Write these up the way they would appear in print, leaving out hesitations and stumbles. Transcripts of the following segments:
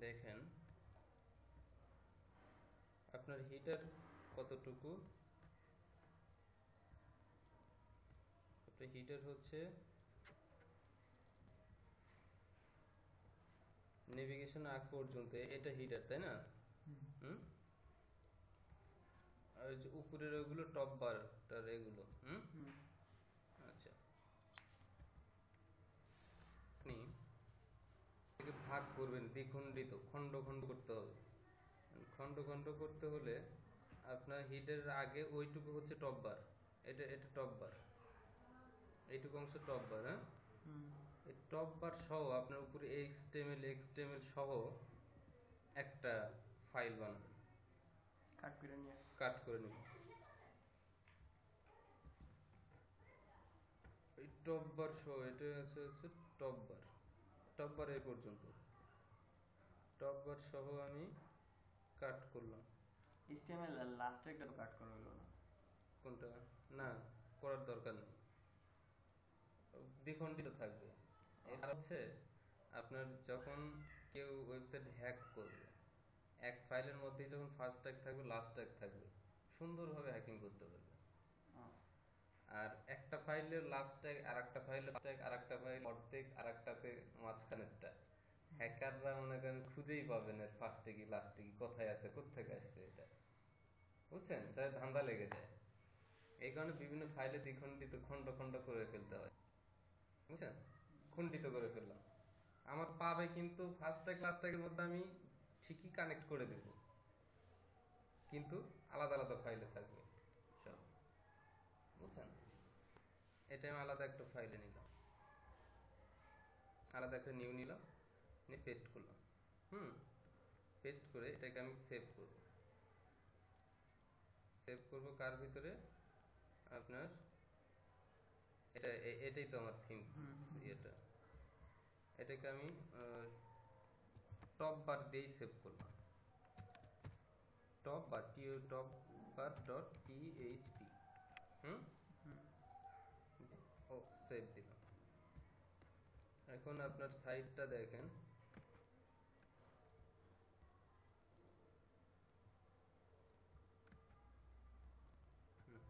দেখেন আপনার হিটার কতটুকু। আপনার হিটার হচ্ছে নেভিগেশন আগ পর্যন্ত, এটা হিটার, তাই না? হুম। আর যে উপরের ওগুলো টপ বারটার এগুলো। আচ্ছা, আপনি ভাগ করবেন, দ্বিখণ্ডিত, খণ্ড খণ্ড করতে হবে। খণ্ড খণ্ড করতে হলে আপনার হিটের আগে ওইটুকু হচ্ছে টপ বার, এটা টপ বার, এইটুকু অংশ টপ বার। হ্যাঁ, এই টপ বার সহ আপনার উপরে এক্সটেমেল সহ একটা ফাইল বানাবেন, কাট করে নিন। এই টপ বার সহ এটা হচ্ছে টপ বার এই পর্যন্ত, টপ বার সহ আমি কাট করলাম। HTML লাস্টে একটা তো কাট করা হলো না। কোনটা? না, করার দরকার নেই, দ্বিখণ্ডিত থাকবে। এটা হচ্ছে আপনার যখন কেউ ওয়েবসাইট হ্যাক করবে, এক ফাইলের মধ্যেই যখন ফার্স্ট ট্যাগ থাকবে, লাস্ট ট্যাগ থাকবে, সুন্দরভাবে হ্যাকিং করতে পারবে। আর একটা ফাইলের লাস্ট ট্যাগ, আর একটা ফাইলের ট্যাগ, আর একটা ফাইল অর্ধেক, আর একটাতে মাঝখানেরটা, হ্যাকাররা মনে করেন খুঁজেই পাবেন এর ফার্স্টে কি লাস্টে কি, কোথায় আছে, কোথেকে আসছে, এটা বুঝছেন, যাই ধান্দা লেগে যায়। এই কারণে বিভিন্ন ফাইলে দ্বিখণ্ডিত, খণ্ড খণ্ড করে ফেলতে হয়, বুঝছেন? খণ্ডিত করে ফেললাম, আমার পাবে কিন্তু ফার্স্ট ট্যাগ লাস্ট ট্যাগের মধ্যে আমি ঠিকই কানেক্ট করে দেব, কিন্তু আলাদা আলাদা ফাইলে থাকবে সব, বুঝছেন? এটা আমি আলাদা একটা ফাইলে নিলাম, আলাদা একটা নিউ নিলাম, নিয়ে পেস্ট করলাম। পেস্ট করে এটাকে আমি সেভ করব কার ভিতরে? আপনার এটাই তো আমার থিম। এটাকে আমি টপ বার দিয়েই সেভ করলাম, টপ বার ডট পিএইচপি। ও সেভ দিলাম। এখন আপনার সাইটটা দেখেন,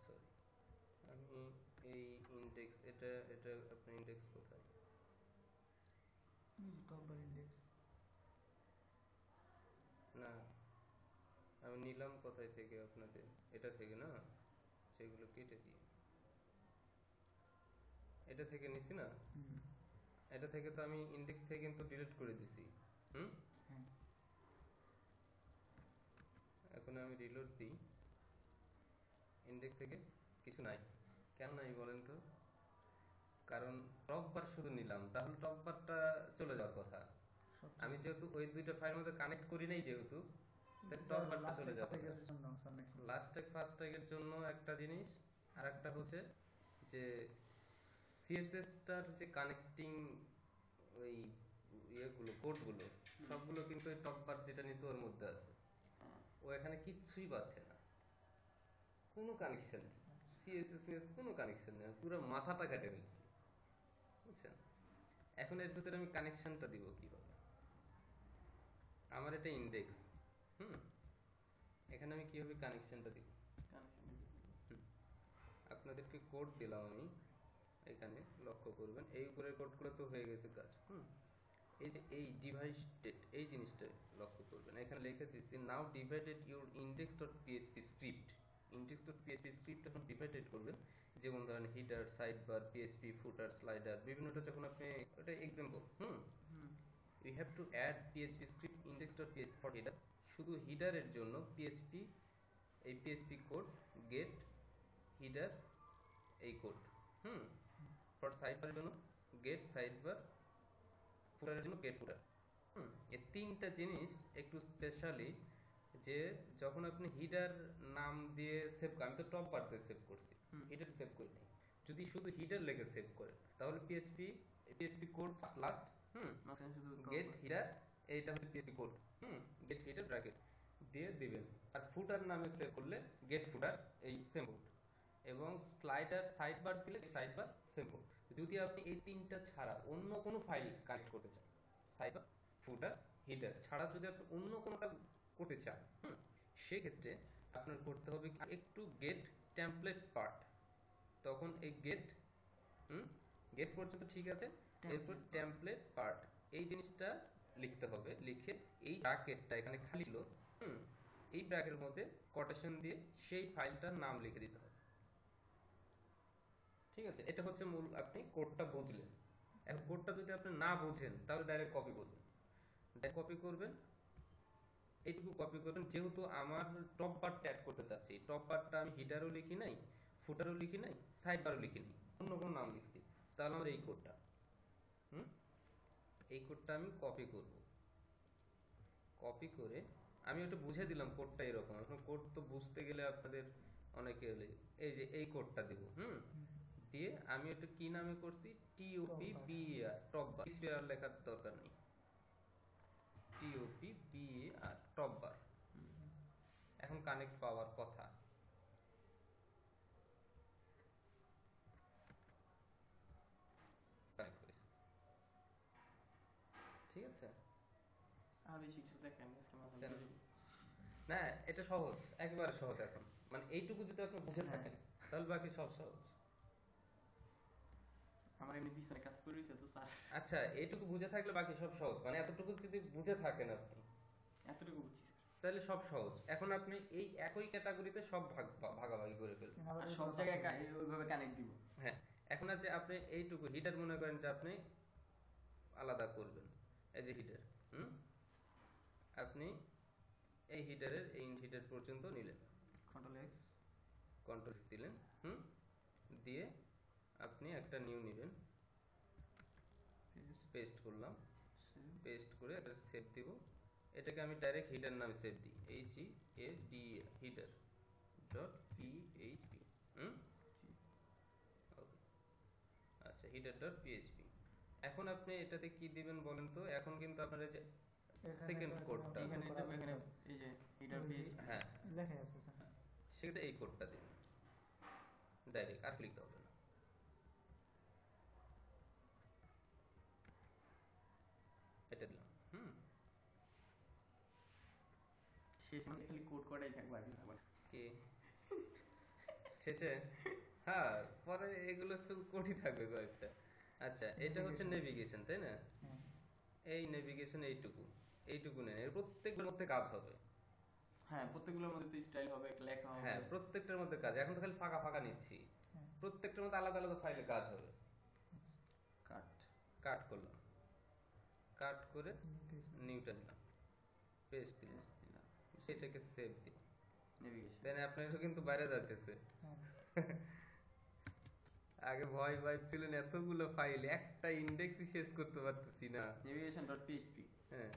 সরি, আমি এই ইন্ডেক্স, এটা আপনার ইন্ডেক্স কোথায়? না, আমি নিলাম কোথায় থেকে? আপনাদের এটা থেকে না, সেগুলো কেটে দিয়ে এটা থেকে নিছি না, এটা থেকে তো আমি ইন্ডেক্স থেকে কিন্তু ডিলিট করে দিছি। এখন আমি রিলোড দিই, ইন্ডেক্স থেকে কিছু নাই। কেন নাই বলেন তো? কারণ টপ বার শুধু নিলাম, তাহলে টপ বারটা চলে যাওয়ার কথা। আমি যেহেতু ওই দুইটা ফাইলের মধ্যে কানেক্ট করি নাই, যেহেতু টপ বারটা চলে যাবে। লাস্ট ট্যাগ ফার্স্ট ট্যাগের জন্য একটা জিনিস, আর একটা হচ্ছে যে সিএসএসটার যে কানেক্টিং ওই ইয়েগুলো, কোডগুলো সবগুলো কিন্তু ওই টপ বার যেটা নিতে ওর মধ্যে আছে, ও এখানে কিচ্ছুই পাচ্ছে না, কোনো কানেকশন নেই, সিএসএস কোনো কানেকশন নেই, পুরো মাথাটা কেটে ফেলছি, বুঝছেন? এখন এর ভিতরে আমি কানেকশনটা দিব কিভাবে? আমার এটা ইন্ডেক্স, এখানে আমি কিভাবে কানেকশনটা দিব? আপনাদেরকে কোড দিলাম আমি, এখানে লক্ষ্য করবেন, এই উপরের কোডগুলো তো হয়ে গেছে কাজ। এই যে এই ডিভাইস ডেট, এই জিনিসটা লক্ষ্য করবেন, এখানে লিখে দিচ্ছি now divided your index dot PHP script. Index dot PHP script এখন ডিভাইডেড করবেন, যেমন ধরেন header, side bar, PHP, footer, slider, বিভিন্নটা যখন আপনি, এটা example. You have to add PHP script index dot PHP for header. শুধু হিডারের জন্য পিএইচপি, এই পিএইচপি কোড গেট হিডার, এই কোড। ফর সাইড বারের জন্য গেট সাইড বার, ফুটারের জন্য গেট ফুটার। এই তিনটা জিনিস একটু স্পেশালি, যে যখন আপনি হিডার নাম দিয়ে সেভ, আমি তো টপ বার দিয়ে সেভ করছি, হিডার সেভ করি নাই। যদি শুধু হিডার লেগে সেভ করে, তাহলে PHP code last, get header, এইটা হচ্ছে PHP code, get header bracket দিয়ে দিবেন। আর ফুটার নামে সেভ করলে গেট ফুটার, এই সেম কোড, এবং স্লাইডার সাইড বার দিলে সাইড বার সেভ কোড। যদি আপনি এই তিনটা ছাড়া অন্য কোনো ফাইল কানেক্ট করতে চান, সাইড বার, ফুটার হিটার ছাড়া যদি আপনি অন্য কোনোটা করতে চান, সেক্ষেত্রে আপনার করতে হবে কি, একটু গেট টেমপ্লেট পার্ট। তখন এই গেট গেট পর্যন্ত ঠিক আছে, এরপর টেমপ্লেট পার্ট এই জিনিসটা লিখতে হবে। লিখে এই ব্র্যাকেটটা এখানে খালি ছিল, এই ব্র্যাকেটের মধ্যে কোটেশন দিয়ে সেই ফাইলটার নাম লিখে দিতে হবে। ঠিক আছে, এটা হচ্ছে মূল। আপনি কোডটা বুঝলেন। এখন কোডটা যদি আপনি না বুঝেন তাহলে ডাইরেক্ট কপি করবেন। ডাইরেক্ট কপি করবেন, এইটুকু কপি করবেন। যেহেতু আমার টপ বারটা অ্যাড করতে চাচ্ছি, টপ বারটা আমি হিটারও লিখি নাই, ফুটারও লিখি নাই, সাইড বারও লিখি নাই, অন্য কোনো নাম লিখছি, তাহলে আমার এই কোডটা এই কোডটা আমি কপি করব। কপি করে আমি ওটা বুঝে দিলাম কোডটা এরকম। এখন কোড তো বুঝতে গেলে আপনাদের অনেকে এই যে এই কোডটা দিব, দিয়ে আমি ওটা কি নামে করছি, TOP BR, top bar. BR লেখার দরকার নেই, টিওপি বিআর টপ বার। এখন কানেক্ট পাওয়ার কথা, কানেক্ট করেছি। ঠিক আছে, আর বেশি কিছু দেখেন কেন? না, এটা সহজ, একেবারে সহজ। এখন মানে এইটুকু যদি আপনি বুঝে থাকেন তাহলে বাকি সব সহজ। আমার এমনি পিছনে কাজ করে রয়েছে তো স্যার, আচ্ছা, এইটুকু বুঝে থাকলে বাকি সব সহজ। মানে এতটুকু যদি বুঝে থাকেন আপনি, এতটুকু বুঝছি তাহলে সব সহজ। এখন আপনি এই একই ক্যাটাগরিতে সব ভাগাভাগি করে ফেলবেন, আর সব জায়গায় ওইভাবে কানেক্ট দিব। হ্যাঁ। এখন আছে আপনি এইটুকু হিটার মনে করেন যে আপনি আলাদা করবেন, এই যে হিটার, আপনি এই হিটারের এই হিটার পর্যন্ত নিলেন, কন্ট্রোল এক্স, কন্ট্রোল দিলেন, দিয়ে আপনি একটা নিউ নেবেন, পেস্ট করলাম, পেস্ট করে এটা সেভ দিব। এটাকে আমি ডাইরেক্ট হিটার নামে সেভ দিই, HEAD হিটার ডট পিএইচপি। আচ্ছা, হিটার ডট পিএইচপি। এখন আপনি এটাতে কি দিবেন বলেন তো? এখন কিন্তু আপনার এই যে সেকেন্ড কোডটা, এখানে এই যে হিটার পেজ, হ্যাঁ লেখা আছে স্যার, সেক্ষেত্রে এই কোডটা দিন ডাইরেক্ট, আর লিখতে হবে না। এটা দিলাম, শেষ মানে খালি কোড করাই থাকবে আর কিছু না। কি শেষে? হ্যাঁ, পরে এগুলো কোডই থাকবে কয়েকটা। আচ্ছা, এটা হচ্ছে নেভিগেশন, তাই না? এই নেভিগেশন এইটুকু নেন, এর প্রত্যেকটার মধ্যে কাজ হবে। হ্যাঁ, প্রত্যেকগুলোর মধ্যে তো স্টাইল হবে, একটা লেখা হবে। হ্যাঁ, প্রত্যেকটার মধ্যে কাজ। এখন তো খালি ফাঁকা ফাঁকা নিচ্ছি, প্রত্যেকটার মধ্যে আলাদা আলাদা ফাইলে কাজ হবে। কাট কাট করলাম, কাট করে নিউটা দিলাম, পেস্ট দিলাম, সেটাকে সেভ দিই। নেভিগেশন দেন আপনারও কিন্তু বাইরে যাইতেছে। আগে ভয় পাচ্ছিলেন, এতগুলো ফাইল একটা ইন্ডেক্সই শেষ করতে পারতেছি না। navigation.php, হ্যাঁ,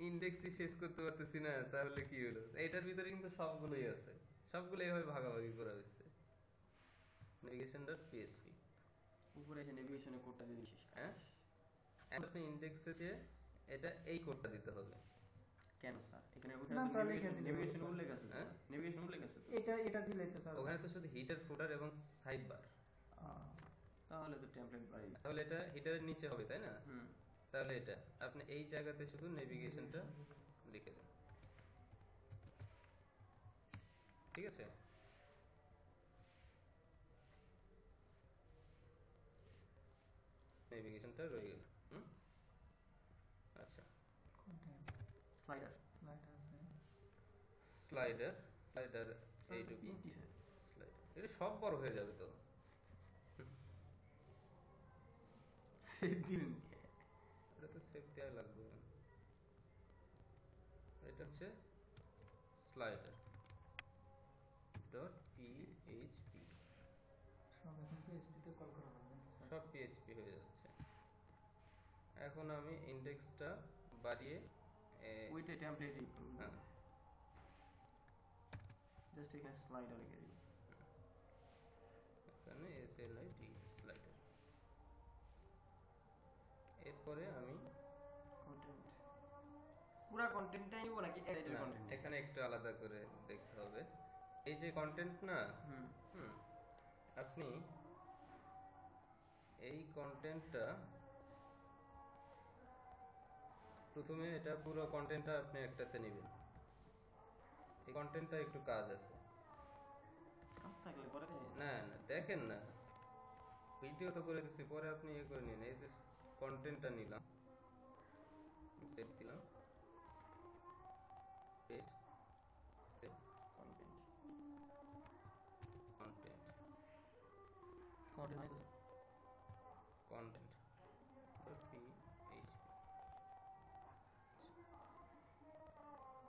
ইন্ডেক্সই শেষ করতে পারতেছি না, তাহলে কি হলো? এটার ভিতরে কিন্তু সবগুলোই আছে, সবগুলো এইভাবে ভাগাভাগি করা হয়েছে। navigation.php উপরে এসে নেভিগেশনের কোডটা দিয়ে দিছিস। হ্যাঁ, আপনি ইন্ডেক্সে যে এটা এই কোডটা দিতে হবে। কেন স্যার? এখানে নামটা লিখে দিলে নেভিগেশন হবে, উল্লেখ আছে, হ্যাঁ? নেভিগেশন উল্লেখ আছে তো। এটা দিলে তো স্যার, ওখানে তো শুধু হিটার, ফুটার এবং সাইড বার। তাহলে তো টেমপ্লেট বাড়ি। তাহলে এটা হিটারের নিচে হবে, তাই না? হুম, তাহলে এটা আপনি এই জায়গাতে শুধু নেভিগেশনটা লিখে দেন, ঠিক আছে? নেভিগেশনটা রয়ে গেল। আচ্ছা, স্লাইডার স্লাইডার এইটুকু স্লাইডার, এটা সব বড় হয়ে যাবে তো। দিন এটা তো সেভ দেওয়া লাগবে। এটা হচ্ছে স্লাইডার ডট পিএইচপি, সব এখন PHP তে কল করা লাগবে না স্যার। সব পিএইচপি হয়ে যাচ্ছে। এখন আমি ইন্ডেক্সটা বাড়িয়ে ওইটা টেমপ্লেটই, হ্যাঁ, জাস্ট এখানে স্লাইডার লিখে দিই। এখানে SLID স্লাইডার। এরপরে আমি কন্টেন্ট, পুরো কন্টেন্টটাই নিব নাকি এডিটর না, কন্টেন্ট? এখানে একটু আলাদা করে দেখতে হবে। এই যে কন্টেন্ট না, আপনি এই কন্টেন্টটা প্রথমে এটা পুরো কন্টেন্টটা আপনি একটাতে নেবেন। এই কন্টেন্টটা একটু কাজ আছে। কাজ থাকলে করে না না দেখেন না, ভিডিও তো করে দিচ্ছি, পরে আপনি ইয়ে করে নিন। এই যে কন্টেন্টটা নিলাম, সেভ দিলাম, paste, save content content, content content PHP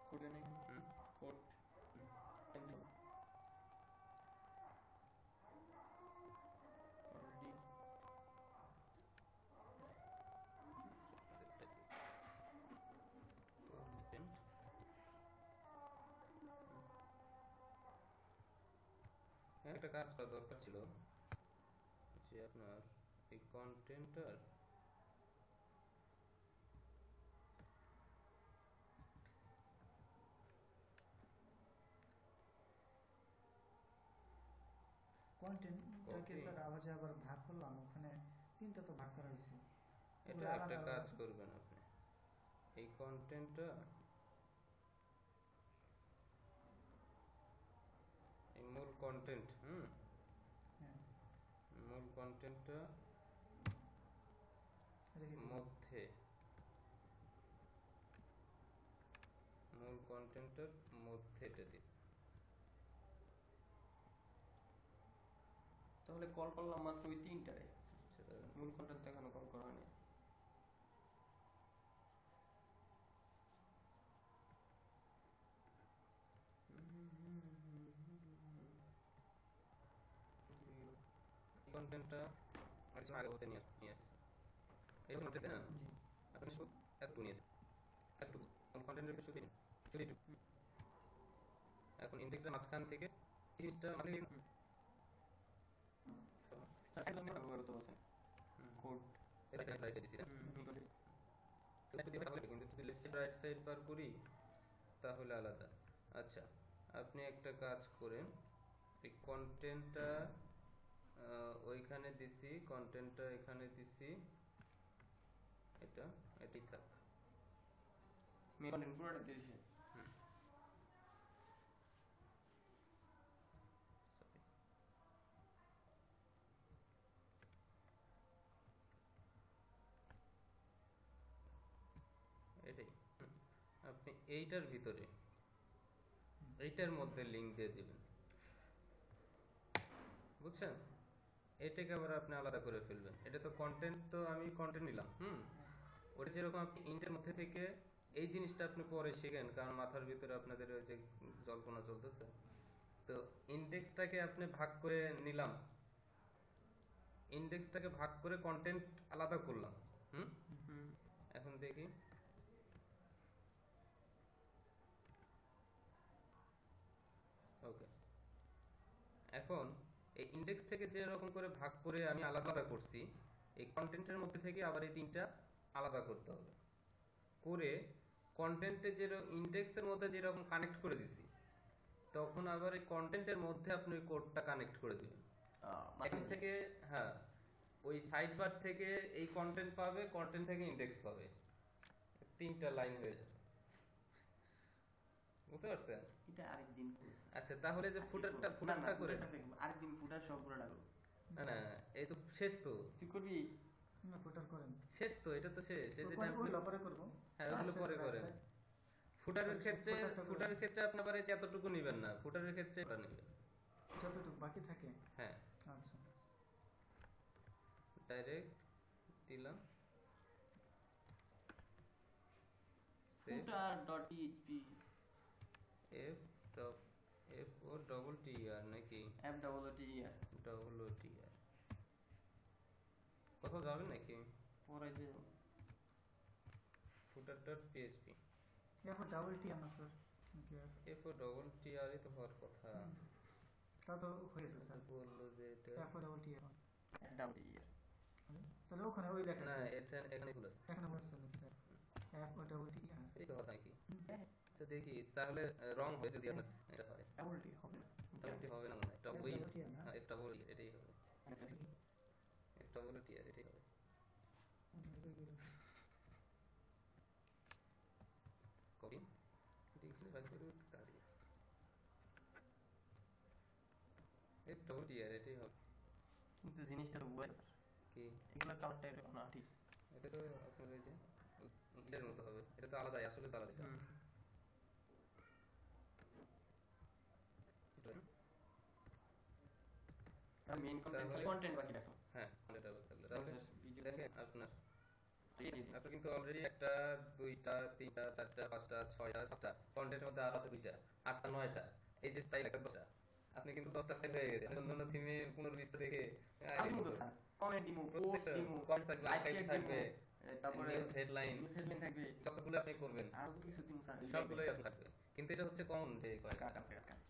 code নেই হুম কোড অলরেডি কন্টেন্ট। একটা কাজ করা দরকার ছিল যে আপনার এই কন্টেন্টটার কন্টেন্টটাকে Copy. স্যার আবার ভাগ করলাম, ওখানে তিনটা তো ভাগ করা হয়েছে। এটা ওগুলো একটা আলাদা কাজ আলাদা। করবেন আপনি, এই কন্টেন্টটা, এই মূল কন্টেন্ট, হ্যাঁ, মূল কন্টেন্টটা রেখে দিলাম। মধ্যে, মূল কন্টেন্টের মধ্যে এটা দিন। তাহলে কল করলাম মাত্র ওই তিনটায়, আচ্ছা, দাঁড়ান। মূল কন্টেন্ট এখনো কল করা হয়নি। এই কন্টেন্টটা ম্যাক্সিমাম আগে হতে নিয়ে আসছে, এই মধ্যে না জি, আপনি শুধু এতটুকু নিয়েছেন, এতটুকু মূল কন্টেন্টের শুধু নিন, শুধু এটুকু। এখন ইন্ডেক্সের মাঝখান থেকে জিনিসটা মাঝে ব্যবহার তো আছে কোড এটা রাইট দিছি না, একটু দিয়ে তাহলে কিন্তু যদি left side right side bar করি তাহলে আলাদা। আচ্ছা, আপনি একটা কাজ করেন, এই কন্টেন্টটা ওইখানে দিছি, কন্টেন্টটা এখানে দিছি, এটা এটাই থাক। মেন কন্টেন্ট পুরোটা দিয়েছে। Sorry. এটাই আপনি এইটার ভিতরে এইটার মধ্যে লিংক দিয়ে দিবেন, বুঝছেন? এটাকে আবার আপনি আলাদা করে ফেলবেন। এটা তো কন্টেন্ট, তো আমি কন্টেন্ট নিলাম, ওটা যেরকম আপনি ইন্টের মধ্যে থেকে এই জিনিসটা আপনি পরে শিখেন, কারণ মাথার ভিতরে আপনাদের ওই যে জল্পনা চলতেছে। তো ইন্ডেক্সটাকে আপনি ভাগ করে নিলাম, ইন্ডেক্সটাকে ভাগ করে কন্টেন্ট আলাদা করলাম। এখন দেখি, ওকে। এখন এই ইন্ডেক্স থেকে যে রকম করে ভাগ করে আমি আলাদা আলাদা করছি, এই কন্টেন্টের মধ্যে থেকে আবার এই তিনটা আলাদা করতে হবে, করে কন্টেন্টে যে ইন্ডেক্সের মধ্যে যেরকম কানেক্ট করে দিছি, তখন আবার এই কন্টেন্টের মধ্যে আপনি ওই কোডটা কানেক্ট করে দিবেন। এখান থেকে হ্যাঁ, ওই সাইড বার থেকে এই কন্টেন্ট পাবে, কন্টেন্ট থেকে ইন্ডেক্স পাবে, তিনটা লাইন হয়ে যাবে। বুঝতে পারছেন? এটা আরেকদিন করছে। আচ্ছা, তাহলে যে ফুটারটা করে আরেকদিন ফুটার সব পুরোটা করবো। না না, এই তো শেষ, তো তুই করবি? না, ফুটার করেন। শেষ তো, এটা তো শেষ। এই যেটা ওগুলো আপনি পরে করবো। হ্যাঁ, ওগুলো পরে করেন। ফুটারের ক্ষেত্রে আপনি আবার এই যে এতটুকু নেবেন না, ফুটারের ক্ষেত্রে এটা নেবেন যতটুকু বাকি থাকে। হ্যাঁ, আচ্ছা, ডাইরেক্ট দিলাম, save, footer.php F double F O double T E নাকি f-o-o-t-e-r ডবল ও টি আর, কোথাও যাবেন নাকি? পরে যে ফুটার ডট পিএইচপি, এখন ডাবল টি আনা স্যার, নাকি আর? এফ ও ডবল টি আরই তো হওয়ার কথা। তা তো হয়েছে স্যার, বললো যে এটা এখন ডাবল টি এখন। f-o-o-t-e-r তাহলে ওখানে ওই লেখা না, এটা এখানে ভুল আছে। এখানে বলছেন sir, F O double T এই তো কথা নাকি? আচ্ছা দেখি তাহলে, রং হয় যদি আপনার এটা হয়, ডাবল টি হবে। ডবল টি হবে না মনে হয়, ডবল F double T না? এফ ডবল এটাই হবে, এফ ডবল টি আর এটাই হবে। ডিকশনারি ফাইল করতে কাজ এই ডবল টি আর এটাই হবে কিন্তু জিনিসটা তো বুঝাই কি এগুলো তো আমারটা এরকম না ঠিক এটা তো আপনার এই যে এর মতো হবে এটা তো আলাদাই আসলে তো আলাদা আর মেইন কন্টেন্ট বাকি রাখো হ্যাঁ এটা তাহলে তাহলে ভিডিও দেখেন আপনার আপনার কিন্তু অলরেডি একটা দুইটা তিনটা চারটা পাঁচটা ছয়টা সাতটা কন্টেন্টের মধ্যে আর আছে দুইটা আটটা নয়টা এই যে স্টাইল একটা 10টা আপনি কিন্তু 10টা ফাইল হয়ে গেছে অন্যান্য থিমে 15-20টা দেখে আমি মতো স্যার কমেন্ট দিমু পোস্ট দিমু কমেন্ট থাকবে লাইক আর্কাইভ চেক থাকবে তারপরে নিউজ হেডলাইন নিউজ হেডলাইন থাকবে যতগুলো আপনি করবেন আর কিছু দিমু স্যার সবগুলোই আপনার থাকবে কিন্তু এটা হচ্ছে কমন যে কয়টা কাট